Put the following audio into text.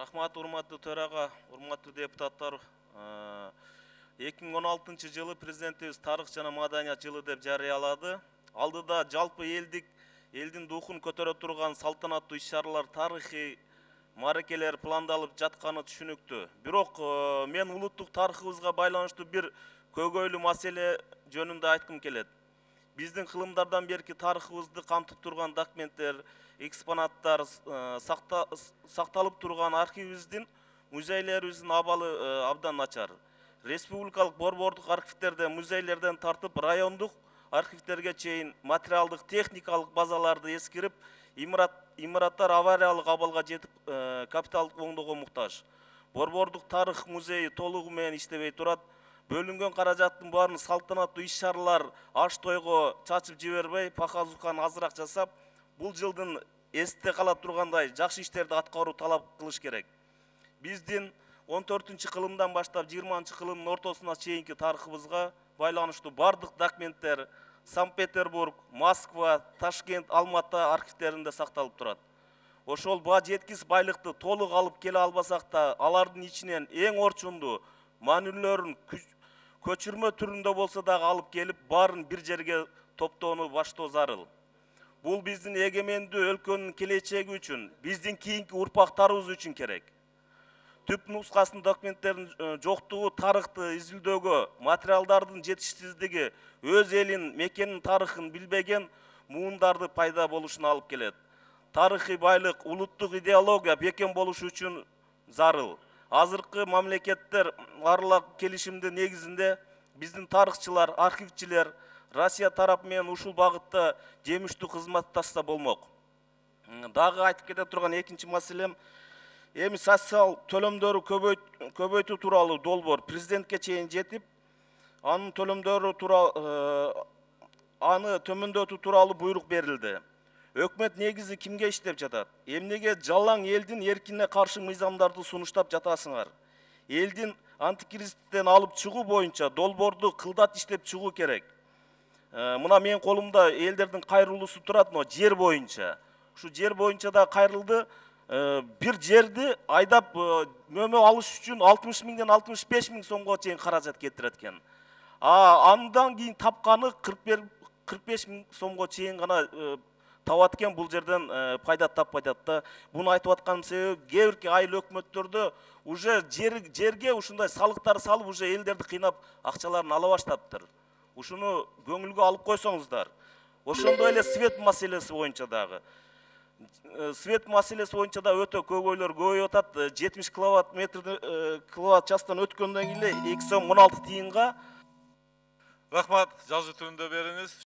Рахмат, урматтуу төрага, урматтуу депутаттар. 2016 жылы президентибиз тарых жана маданият жылы деп жарыялады. Алдыда жалпы элдин духун көтөрө турган салтанаттуу иш-чаралар, тарыхый маракелер пландалып жатканы түшүнүктүү. Бирок мен улуттук тарыхыбызга байланыштуу бир көйгөйлүү маселе жөнүндө айткым келет. Биздин кылымдардан берки тарыхыбызды камтып турган документтер, экспонаттар, сакталып турган архивибиздин, музейлерибиздин абалы абдан начар. Республикалык борбордук архивдерде музейлерден тартып райондук архивдерге чейин материалдык техникалык базаларды эскирип, имараттар авариялык абалга жетип капиталдык оңдоого муктаж. Борбордук тарых музейи толугу менен иштебей турат. Бөлүнгөн каражаттын баарын салтанаттуу иш-чаралар, аш тойго чачып жибербей, пахазуканы азыраак жасап, бул жылдын эсте кала тургандай жакшы иштерди аткаруу талап кылыш керек. Биздин 14-кылымдан баштап 20-кылымдын ортосуна чейинки тарыхыбызга байланыштуу бардык документтер Санкт-Петербург, Москва, Ташкент, Алматы архивдеринде сакталып турат. Ошол ба жеткис байлыкты толук алып келе албасак да, алардын ичинен эң орчундуу маанилүүлөрүн көчүрмө түрүндө болсо дагы алып келип, баарын бир жерге топтоону баштоо зарыл. Бул биздин эгемендүү өлкөнүн келечеги үчүн, биздин кийинки урпактарыбыз үчүн керек. Түп нускасынын документтердин жоктугу тарыхты изилдөөгө, материалдардын жетишсиздиги, өз элин, мекенин тарыхын билбеген муундарды пайда болушуна алып келет. Тарыхый байлык, улуттук идеология бекем болуш үчүн зарыл. Азыркы мамлекеттер аралык келишимдин негизинде биздин тарыхчылар, архивчилер Россия тарапы менен ушул багытта жемиштүү кызматташса болмок. Дагы айтып кете турган экинчи маселем, эми социал төлөмдөрү көбөйтүү тууралуу долбоор президентке чейин жетип, анын төлөмдөрү тууралуу аны төмөндөтүү тууралуу буйрук берилди. Өкмөт негизи кимге иштеп жатат? Эмнеге жалаң элдин эркине каршы мыйзамдарды сунуштап жатасыңар? Элдин антикризистен алып чыгуу боюнча долбоорду кылдат иштеп чыгуу керек. Мына менин колумда элдердин кайрылуусу турат, но жер боюнча. Ушу жер боюнча да кайрылды. Бир жерди айдап мөмө алыш үчүн 60 миңден 65 миң сомго чейин каражат кетирет экен. Андан кийин тапканы 45 миң сомго чейин гана табат экен, бул жерден пайда таппай атат да. Буну айтып атканым себеби, кээ бирки айыл өкмөттөрдө уже жерге ушундай салыктар салып, уже элдерди кыйнап акчаларын ала баштаптыр. Ушуну көңүлгө алып койсоңуздар. Ошондой эле свет маселеси боюнча дагы. Свет маселеси боюнча да өтө көйгөйлөр көбөйүп атат. 70 киловатт частан өткөндөн кийин 2 сом 16 тыйынга. Рахмат, жазуу түрүндө бериңиз.